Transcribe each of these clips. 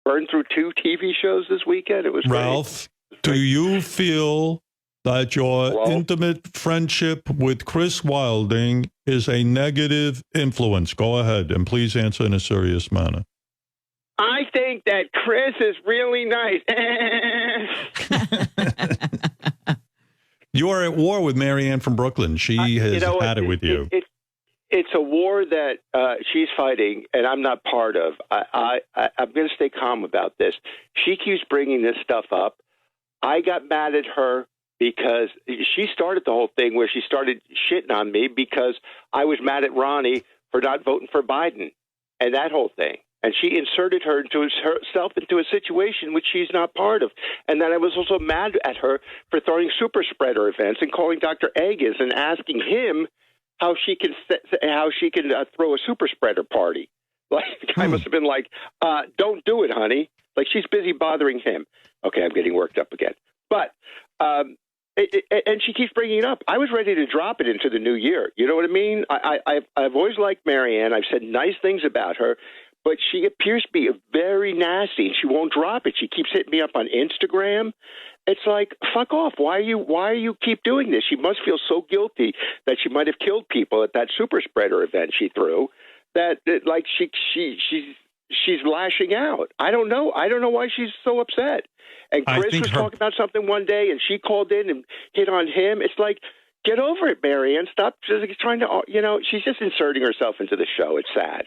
burned through 2 TV shows this weekend. It was Ralph, do you feel that your intimate friendship with Chris Wilding is a negative influence? Go ahead, and please answer in a serious manner. I think that Chris is really nice. You are at war with Marianne from Brooklyn. She has had it with you. It's a war that she's fighting, and I'm not part of. I'm going to stay calm about this. She keeps bringing this stuff up. I got mad at her because she started the whole thing where she started shitting on me because I was mad at Ronnie for not voting for Biden and that whole thing. And she inserted herself into a situation which she's not part of. And then I was also mad at her for throwing super spreader events and calling Dr. Agus and asking him how she can throw a super spreader party. Like, the guy must have been like, don't do it, honey. Like, she's busy bothering him. Okay, I'm getting worked up again. But, and she keeps bringing it up. I was ready to drop it into the new year. You know what I mean? I've always liked Marianne. I've said nice things about her. But she appears to be very nasty, and she won't drop it. She keeps hitting me up on Instagram. It's like, fuck off. Why you keep doing this? She must feel so guilty that she might have killed people at that super spreader event she threw. That like she's lashing out. I don't know. I don't know why she's so upset. And Chris was talking about something one day, and she called in and hit on him. It's like, get over it, Marianne. Stop just trying to. She's just inserting herself into the show. It's sad.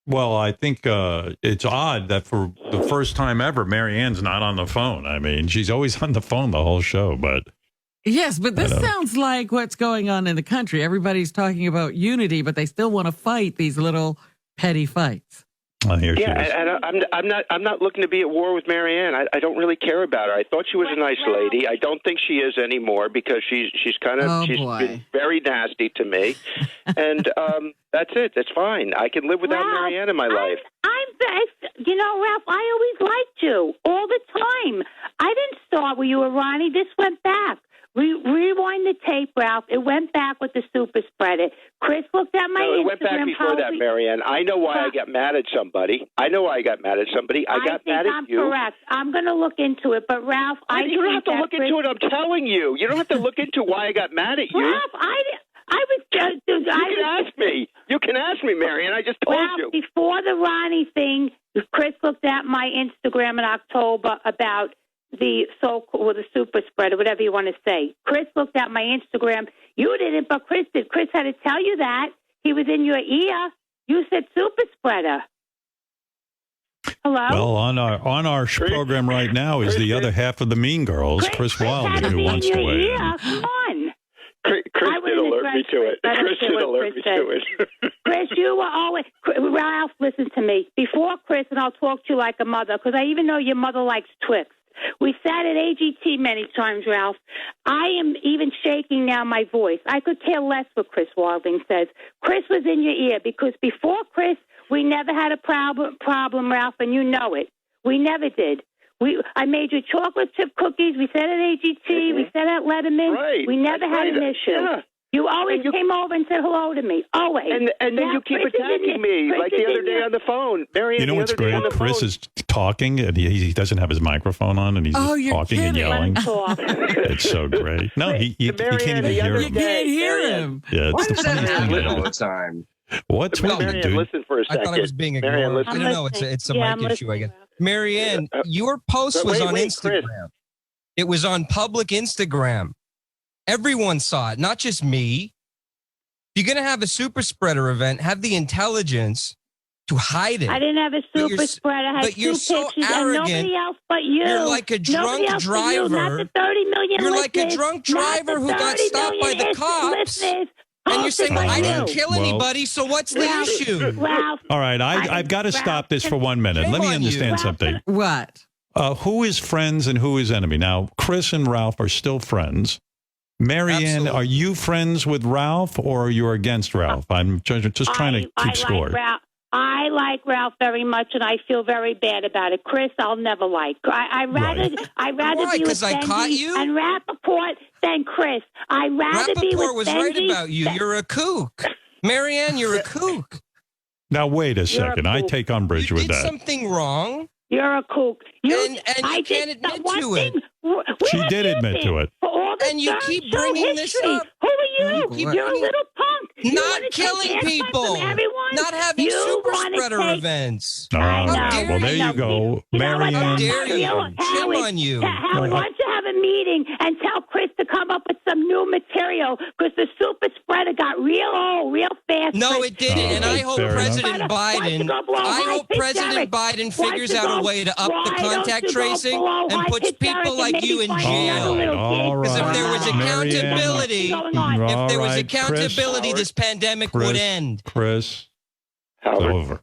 Well, I think it's odd that for the first time ever, Marianne's not on the phone. I mean, she's always on the phone the whole show, but... Yes, but this sounds like what's going on in the country. Everybody's talking about unity, but they still want to fight these little petty fights. Here she is. And I'm not looking to be at war with Marianne. I don't really care about her. I thought she was a nice lady. I don't think she is anymore because she's been very nasty to me. And that's it. That's fine. I can live without Marianne in my life. Ralph, I always liked you all the time. I didn't start with you or Ronnie. This went back. Rewind the tape, Ralph. It went back with the super spreader. Chris looked at my Instagram. It went back before that, Marianne. I know why I got mad at somebody. I got mad at you. Correct. I'm going to look into it. But, Ralph, you don't have to look into it. I'm telling you. You don't have to look into why I got mad at you. Ralph, You can ask me, Marianne. I just told you. Before the Ronnie thing, Chris looked at my Instagram in October about the super spreader, whatever you want to say. Chris looked at my Instagram. You didn't, but Chris did. Chris had to tell you that. He was in your ear. You said super spreader. Hello? Well, on our program right now is the other half of the Mean Girls, Chris Wilding, who wants to weigh in. Come on. Chris did alert me to it. Chris, you were always... Ralph, listen to me. Before Chris, and I'll talk to you like a mother, because I even know your mother likes Twix. We sat at AGT many times, Ralph. I am even shaking now my voice. I could care less what Chris Wilding says. Chris was in your ear because before Chris, we never had a problem, Ralph, and you know it. We never did. I made you chocolate chip cookies. We said at AGT. We said at Letterman. Right. We never had an issue. Yeah. You always came over and said hello to me. Always. And then you keep attacking me, like the other day on the phone. Marianne, you know what's great? Chris is talking, and he doesn't have his microphone on, and he's just talking and yelling. It's so great. No, you can't even hear him. You can't hear him. Yeah, Why it's does that happen all the time? What's with you, dude? Listen for a second. I thought I was being ignored. I don't know. It's a mic issue, I guess. Marianne, your post was on Instagram. Chris. It was on public Instagram. Everyone saw it, not just me. If you're going to have a super spreader event, have the intelligence to hide it. I didn't have a super spreader. I had but you're so arrogant. Nobody else but you. You're like a drunk driver. Not the 30 million You're listeners, like a drunk driver who got stopped by the cops. And you're saying, well, I didn't kill anybody, so what's the issue? Ralph, all right, I've got to stop this for 1 minute. Let me understand something. What? Who is friends and who is enemy? Now, Chris and Ralph are still friends. Marianne, are you friends with Ralph or you're against Ralph? I'm just trying to keep score. I like Ralph very much, and I feel very bad about it. Chris, I'll never like. I'd rather be with Benji and Rappaport than Chris. I'd rather be with Rappaport was right about you. You're a kook. Marianne, you're a kook. Now, wait a second. I take umbrage with that. You did something wrong. You're a kook. And you can't admit to it. She did admit to it. And you keep bringing this up. Who are you? You're a little punk. Not killing people. Not having super spreader events. Well, there you go. Marianne. How dare you? Shame on you. Howard, why don't you have a meeting and tell Chris to come up with some new material because the super spreader got real old real fast. No, it didn't. And I hope President Biden figures out a way to up the contact tracing and puts people like you in jail. Because if there was accountability, this pandemic would end. Chris, Howard. it's over.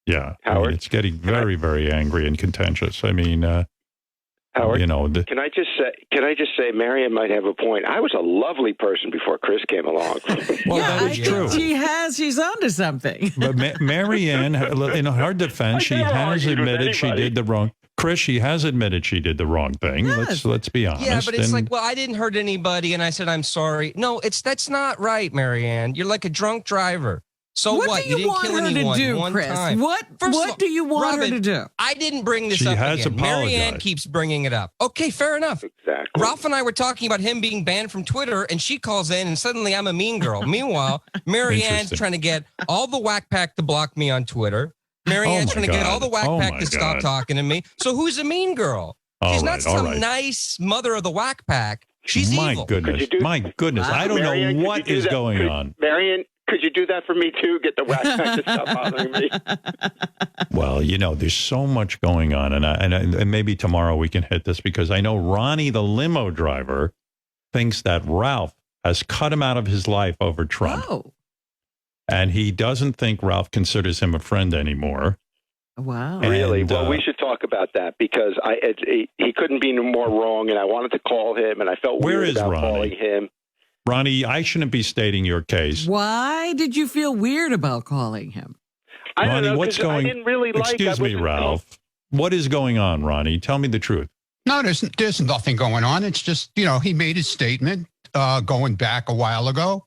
Yeah, Howard. It's getting very, very angry and contentious. I mean, Howard, can I just say, Marianne might have a point. I was a lovely person before Chris came along. Well, yeah, that is true. She's onto something. But Marianne, in her defense, she has admitted she did the wrong. Chris, she has admitted she did the wrong thing. Yes. Let's be honest. Yeah, but it's like, well, I didn't hurt anybody, and I said I'm sorry. No, that's not right, Marianne. You're like a drunk driver. So what? Do you didn't want kill her anyone to do, one Chris? time. What do you want her to do? I didn't bring this She up has again. apologized. Marianne keeps bringing it up. Okay, fair enough. Exactly. Ralph and I were talking about him being banned from Twitter, and she calls in, and suddenly I'm a mean girl. Meanwhile, Marianne's trying to get all the Whack Pack to block me on Twitter. Marianne's trying to get all the Whack Pack to stop talking to me. So who's a mean girl? She's not some nice mother of the Whack Pack. She's evil. My goodness. I don't Marianne, know what is going on. Marianne, could you do that for me too? Get the Whack Pack to stop bothering me. Well, there's so much going on, and maybe tomorrow we can hit this because I know Ronnie, the limo driver, thinks that Ralph has cut him out of his life over Trump. Oh. And he doesn't think Ralph considers him a friend anymore. Wow. Really? And, well, we should talk about that because he couldn't be more wrong, and I wanted to call him, and I felt weird about calling him. Ronnie, I shouldn't be stating your case. Why did you feel weird about calling him? I don't Ronnie, know, what's going? I didn't really Excuse me, Ralph. What is going on, Ronnie? Tell me the truth. No, there's nothing going on. It's just, he made his statement going back a while ago,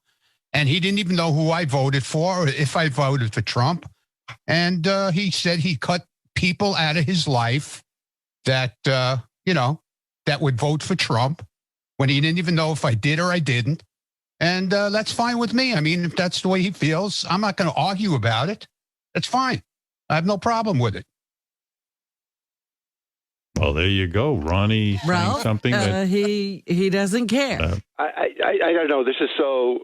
and he didn't even know who I voted for or if I voted for Trump. And he said he cut people out of his life that, that would vote for Trump when he didn't even know if I did or I didn't. And that's fine with me. I mean, if that's the way he feels, I'm not going to argue about it. That's fine. I have no problem with it. Well, there you go, Ronnie. Ralph, something that he doesn't care. I don't know. This is so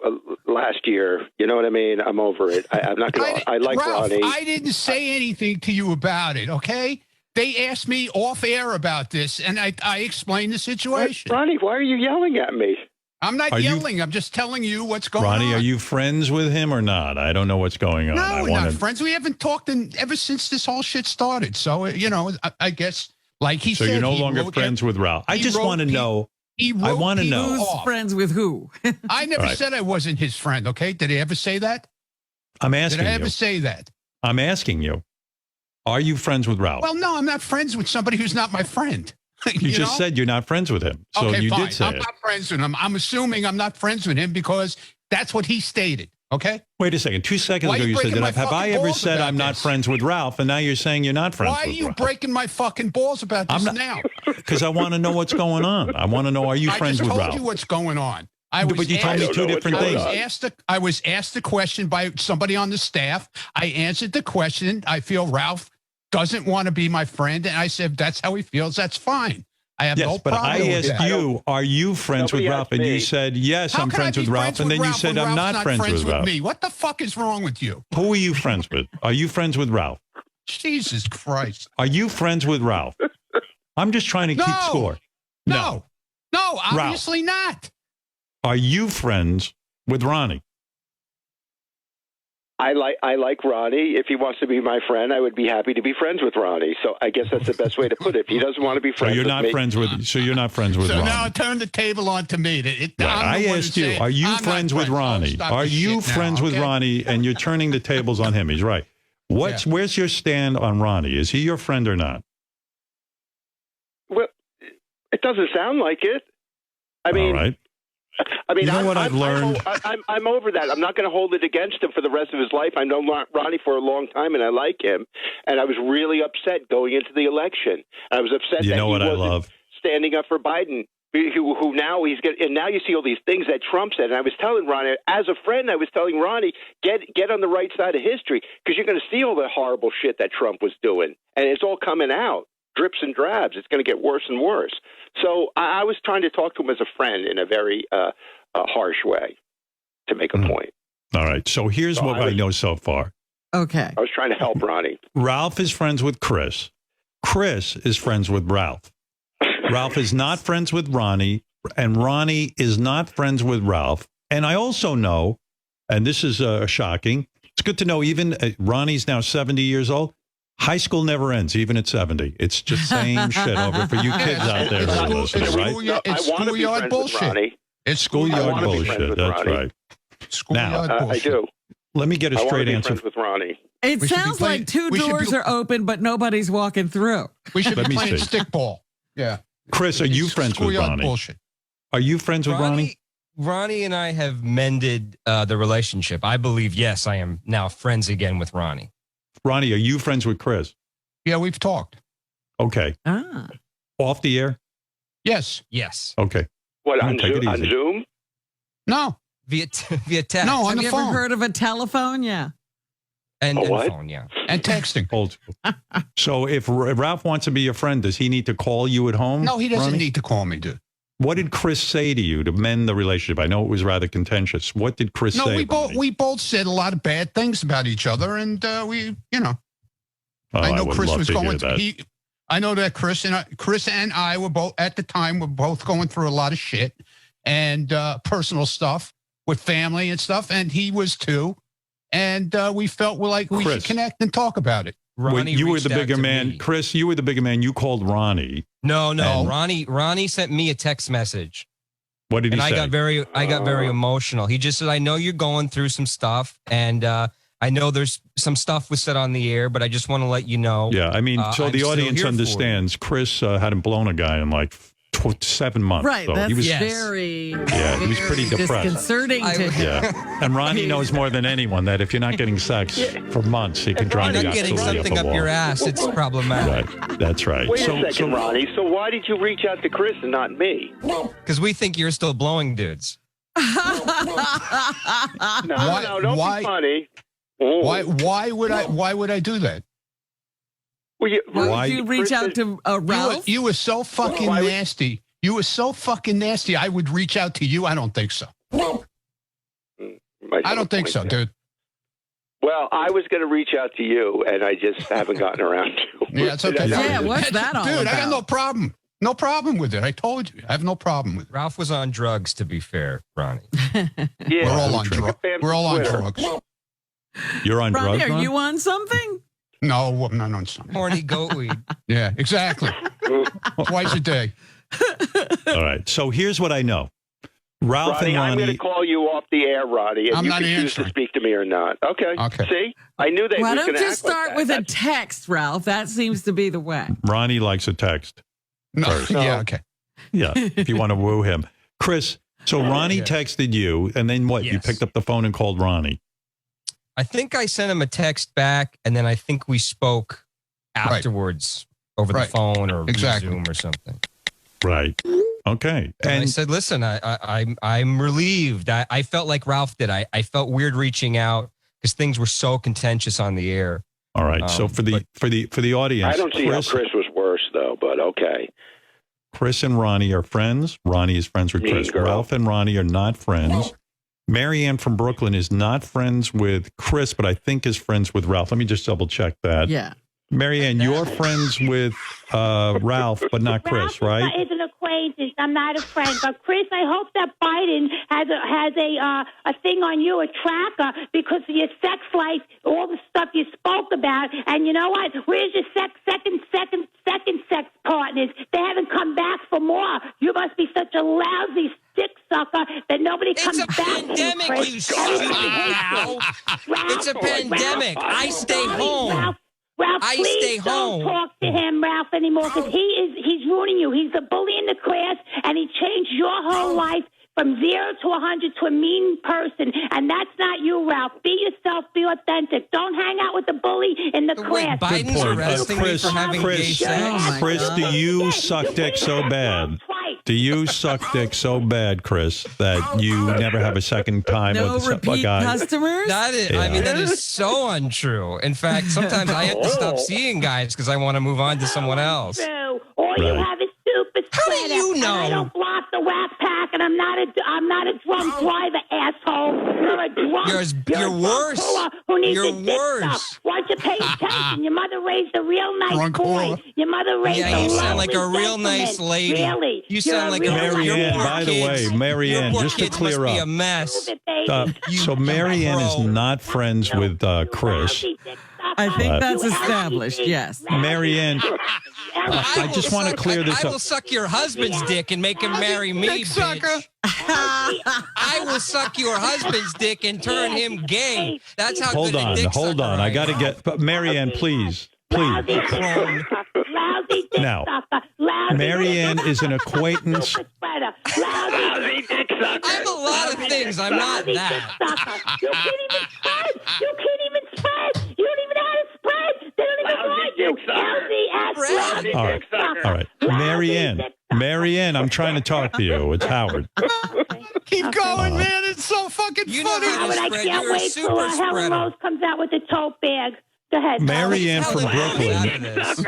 last year. You know what I mean? I'm over it. I'm not going to. I like Ralph, Ronnie. I didn't say anything to you about it. Okay. They asked me off air about this, and I explained the situation. Ronnie, why are you yelling at me? I'm not yelling. I'm just telling you what's going on. Ronnie, are you friends with him or not? I don't know what's going on. No, we're not friends. We haven't talked ever since this whole shit started. So, I guess, like he said. So you're no longer friends with Ralph. I just want to know. I want to know. Who's friends with who? I never said I wasn't his friend, okay? Did I ever say that? I'm asking you. Did I ever say that? I'm asking you. Are you friends with Ralph? Well, no, I'm not friends with somebody who's not my friend. You just said you're not friends with him. So okay, you fine. did say I'm not friends with him. I'm assuming I'm not friends with him because that's what he stated. Okay? Wait a second. 2 seconds ago you said that. Have I ever said I'm not friends with Ralph? And now you're saying you're not friends with Ralph. Why are you breaking my fucking balls about this now? Because I want to know what's going on. I want to know, are you friends with Ralph? I just told you what's going on. But you told me two different things. I was asked the question by somebody on the staff. I answered the question. I feel Ralph doesn't want to be my friend. And I said, that's how he feels. That's fine. I have no problem with that. But I asked you, are you friends with Ralph? And you said, yes, I'm friends with Ralph. And then you said, I'm not friends with Ralph. What the fuck is wrong with you? Who are you friends with? Are you friends with Ralph? Jesus Christ. Are you friends with Ralph? I'm just trying to keep score. No, obviously not. Are you friends with Ronnie? I like Ronnie. If he wants to be my friend, I would be happy to be friends with Ronnie. So I guess that's the best way to put it. If he doesn't want to be friends, So you're not friends with Ronnie. Now turn the table on to me. I asked you, are you friends with Ronnie? Are you friends with Ronnie? And you're turning the tables on him. He's right. Where's your stand on Ronnie? Is he your friend or not? Well, it doesn't sound like it. I mean, all right. I mean, you know what I've learned? I'm over that. I'm not going to hold it against him for the rest of his life. I know Ronnie for a long time, and I like him. And I was really upset going into the election. I was upset that he wasn't standing up for Biden. Who now he's getting, and now you see all these things that Trump said. And I was telling Ronnie, as a friend, I was telling Ronnie, get on the right side of history, because you're going to see all the horrible shit that Trump was doing, and it's all coming out, drips and drabs. It's going to get worse and worse. So I was trying to talk to him as a friend in a very harsh way to make a point. All right. So here's what I know so far. Okay. I was trying to help Ronnie. Ralph is friends with Chris. Chris is friends with Ralph. Ralph is not friends with Ronnie, and Ronnie is not friends with Ralph. And I also know, and this is shocking, it's good to know even Ronnie's now 70 years old. High school never ends, even at 70. It's just same shit over for you kids out there who are listening, right? It's schoolyard bullshit. It's schoolyard bullshit. That's right. Schoolyard bullshit. I do. Let me get a straight answer. With Ronnie. It sounds like two doors are open, but nobody's walking through. We should be playing stickball. Yeah. Chris, are you friends with Ronnie? Bullshit. Are you friends with Ronnie? Ronnie and I have mended the relationship. I believe, yes, I am now friends again with Ronnie. Ronnie, are you friends with Chris? Yeah, we've talked. Okay. Off the air? Yes. Yes. Okay. What, on Zoom? No. Via text. No, on the phone. Have you ever heard of a telephone? Yeah. And phone, yeah. And texting. Old school. So if Ralph wants to be your friend, does he need to call you at home? No, he doesn't Ronnie? need to call me, dude. What did Chris say to you to mend the relationship? I know it was rather contentious. What did Chris say? No, we both said a lot of bad things about each other, and I know Chris was going through. I know that Chris and I were both at the time were both going through a lot of shit and personal stuff with family and stuff, and he was too. And we felt we should connect and talk about it. Ronnie, you were the bigger man. Me. Chris, you were the bigger man. You called Ronnie. No. Ronnie sent me a text message. What did he say? I got very emotional. He just said, I know you're going through some stuff, and I know there's some stuff was said on the air, but I just want to let you know. Yeah, I mean, so the audience understands. Chris hadn't blown a guy in like 7 months. Right, so that's he was very he was pretty depressed. Disconcerting to him. Yeah, and Ronnie knows more than anyone that if you're not getting sex for months, he can drive you not getting something up your ass. It's problematic. Right, that's right. Wait a second, Ronnie. So why did you reach out to Chris and not me? Because we think you're still blowing dudes. No, don't be funny. Why would I do that? Why did you reach out to Ralph? You were so fucking nasty. You were so fucking nasty. I would reach out to you. I don't think so. I don't think so, dude. Well, I was going to reach out to you, and I just haven't gotten around to it. Yeah, it's okay. Yeah, what's that all about? Dude, I got no problem. No problem with it. I told you. I have no problem with it. Ralph was on drugs, to be fair, Ronnie. Yeah, we're all on drugs. We're all on drugs. You're on Ronnie, drugs, are you on something? No, I'm not on something. Horny goat weed. Yeah, exactly. Twice a day. All right. So here's what I know. Ralph Ronnie, and Ronnie. I'm going to call you off the air, Ronnie, and I'm you not can choose to speak to me or not. Okay. See? I knew they Why was don't going to you start with a text, Ralph? That seems to be the way. Ronnie likes a text. No. Yeah, okay. Yeah, if you want to woo him. Chris, so Ronnie texted you, and then what? Yes. You picked up the phone and called Ronnie. I think I sent him a text back, and then I think we spoke afterwards over the phone or Zoom or something. Right. Okay. And I said, listen, I'm relieved. I felt like Ralph did. I felt weird reaching out because things were so contentious on the air. All right. So for the audience, I don't see how Chris was worse though, but okay. Chris and Ronnie are friends. Ronnie is friends with Chris. Ralph and Ronnie are not friends. Marianne from Brooklyn is not friends with Chris, but I think is friends with Ralph. Let me just double check that. Yeah. Marianne, you're friends with Ralph, but not Chris, right? Ralph is an acquaintance. I'm not a friend. But Chris, I hope that Biden has a thing on you, a tracker, because of your sex life, all the stuff you spoke about. And you know what? Where's your second sex partners? They haven't come back for more. You must be such a lousy stick sucker that nobody comes back to. It's a pandemic, you stupid cow. It's a pandemic. I stay home. Ralph, please don't talk to him, Ralph, anymore, because he's ruining you. He's the bully in the class, and he changed your whole life from 0 to 100 to a mean person, and that's not you, Ralph. Be yourself. Be authentic. Don't hang out with the bully in the class. Biden's arresting me for having gay sex. Chris, do you suck dick so bad? Do you suck dick so bad, Chris, that you never have a second time with a repeat guy? Customers? That is, I mean, that is so untrue. In fact, sometimes I have to stop seeing guys because I want to move on to someone else. All you have is stupid How do sweater. you know? And I don't block the whack pack, and I'm not a drunk driver, asshole. You're a drunk. You're worse. Who needs You're a dick worse. suck. Why don't you pay attention? Your mother raised a real nice Drunk boy. whore. Your mother raised Yeah, you a sound like a lovely real nice gentleman. lady. Really? You sound like a Marianne, by the way, Marianne, just to clear must be a up. mess. So Marianne is not friends with Chris. I think that's established, yes. Marianne, I just want to clear this I up. will suck your husband's dick and make him marry me, bitch. I will suck your husband's dick and turn him gay. That's how Hold good a on, dick hold sucker on. I got to am. get, but Marianne, please. Now, Marianne is an acquaintance. I'm a lot of things. I'm not that. You can't even spread. You can't even spread. You don't even know how to spread. They don't even want you. All right. Marianne, I'm trying to talk to you. It's Howard. Keep going, man. It's so fucking You know funny. how to Howard, I spread. can't You're a wait till super Helen spreader. Rose comes out with the tote bag. Go ahead. Marianne Tell from the truth out of Brooklyn. this.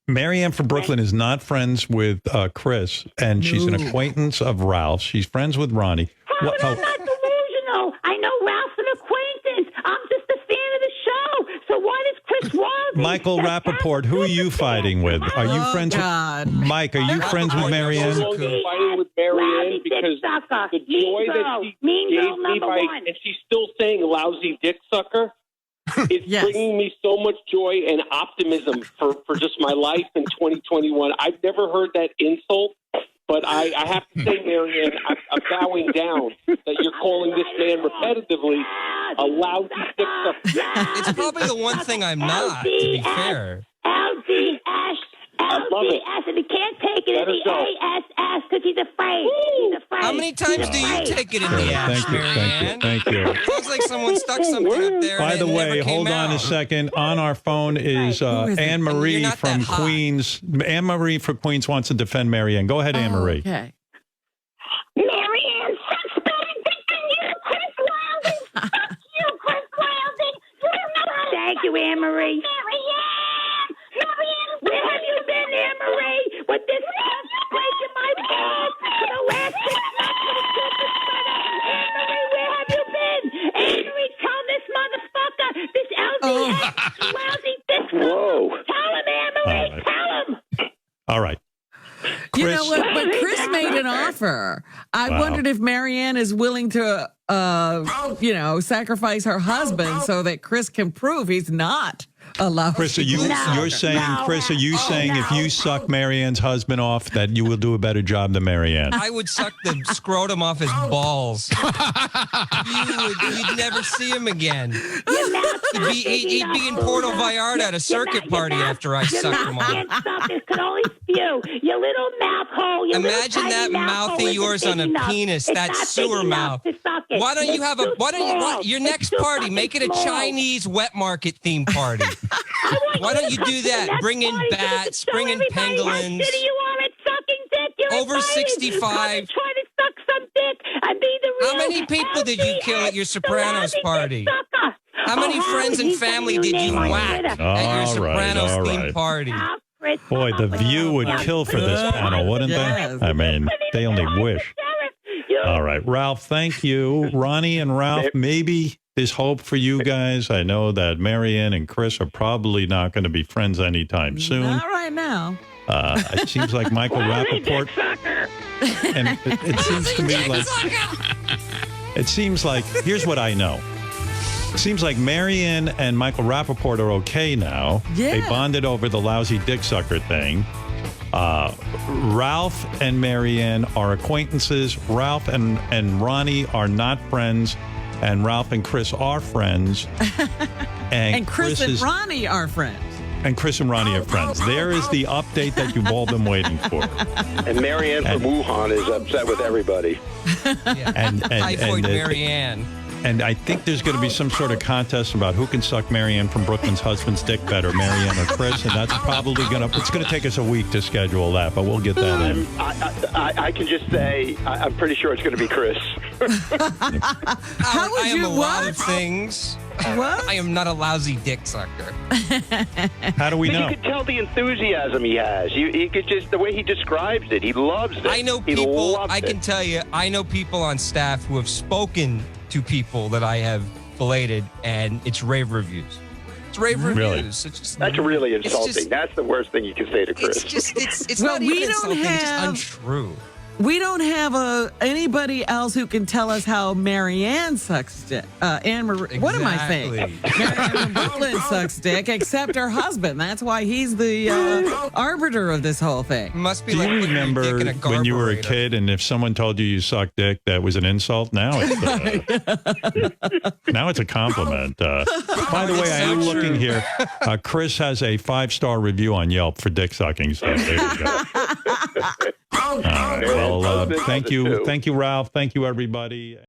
Marianne from Brooklyn is not friends with Chris, and she's an acquaintance of Ralph. She's friends with Ronnie. Howard, I'm not delusional. I know Ralph's an acquaintance. I'm just a fan of the show. So why does Chris Wilde? Michael Rappaport, who are you fighting with? Are you friends with Mike? Are you friends with Marianne? I'm fighting with Marianne because the joy that she gave me by, and she's still saying lousy dick sucker. It's bringing me so much joy and optimism for just my life in 2021. I've never heard that insult, but I have to say, Marianne, I'm bowing down that you're calling this man repetitively a lousy dick sucker. It's probably the one thing I'm not, to be fair. LDS. I love it. And he can't take it in the ASS because he's afraid. He's afraid. How many times do you take it in the ass, Thank you, Marianne? thank you. Sounds like someone stuck something up there. By and the it way, never came hold on a out. second. On our phone is is it? Anne You're Marie not from that hot. Queens. Anne Marie from Queens wants to defend Marianne. Go ahead, Anne Marie. Okay. Marianne, such better dick than you, Chris Wilding. Fuck you, Chris Wilding. Thank you, Anne Marie. Marianne, where have you been, Anne Marie? With this cup breaking my balls for the last 6 months with a super spreader. Anne Marie, where have you been? Anne Marie, tell this motherfucker, this LDS lousy dick sucker. Tell him, Anne Marie, tell him. All right. You Chris. know what? When Chris made an offer, I wondered if Marianne is willing to, sacrifice her husband so that Chris can prove he's not allowed. Chris, are you, No. you're saying, No. Chris, are you saying if you suck Marianne's husband off that you will do a better job than Marianne? I would suck the scrotum off his balls. You'd never see him again. He'd be in Puerto Vallarta at a circuit party after I sucked him off. It could only spew. Your little mouth hole. Your Imagine little that tiny mouth hole of isn't yours big on a enough. penis, It's that not big sewer enough mouth. to suck it. Why don't you It's have a? too Why don't small. you? Your It's next too party, fucking make it a small. Chinese wet market theme party. Why don't you to do come to that? the next Bring in party so we can bats, show bring in everybody how pangolins. shitty you are at sucking dick. You're Over invited. 65. Come and try to suck some dick and be the real How many people did you kill at your LDS, Sopranos the lousy party? dick sucker. How many friends and he's family giving did you name on whack Twitter. at your All right, Sopranos all theme right. party? Chris, Boy, the view would kill for this panel, wouldn't Yes. they? I mean, they only wish. All right, Ralph, thank you. Ronnie and Ralph, maybe there's hope for you guys. I know that Marianne and Chris are probably not going to be friends anytime soon. Not right now. It seems like Michael Rappaport. And it seems to me like. It seems like, here's what I know. It seems like Marianne and Michael Rappaport are okay now. Yeah. They bonded over the lousy dick sucker thing. Ralph and Marianne are acquaintances. Ralph and Ronnie are not friends. And Ralph and Chris are friends. And Chris and Ronnie are friends. And Chris and Ronnie are friends. There is the update that you've all been waiting for. And Marianne from Wuhan is upset with everybody. Yeah. And Typhoid Marianne. And I think there's going to be some sort of contest about who can suck Marianne from Brooklyn's husband's dick better, Marianne or Chris, and that's probably it's going to take us a week to schedule that, but we'll get that in. I can just say I'm pretty sure it's going to be Chris. How would I am you a lot of things. What? I am not a lousy dick sucker. How do we know? You could tell the enthusiasm he has. You could just, the way he describes it, he loves it. I know people, I can tell you, I know people on staff who have spoken to people that I have filleted, and it's rave reviews. It's rave reviews. It's just, that's really insulting. That's the worst thing you can say to Chris. It's not even insulting. It's just untrue. We don't have anybody else who can tell us how Marianne sucks dick. Anne-Marie, exactly. What am I saying? Marianne from Brooklyn sucks dick, except her husband. That's why he's the arbiter of this whole thing. Must be. Do you remember when you were a kid, and if someone told you you sucked dick, that was an insult? Now it's a compliment. By the way, I'm looking here. Chris has a 5-star review on Yelp for dick sucking. So there you go. All right. Well, thank you, Ralph. Thank you, everybody.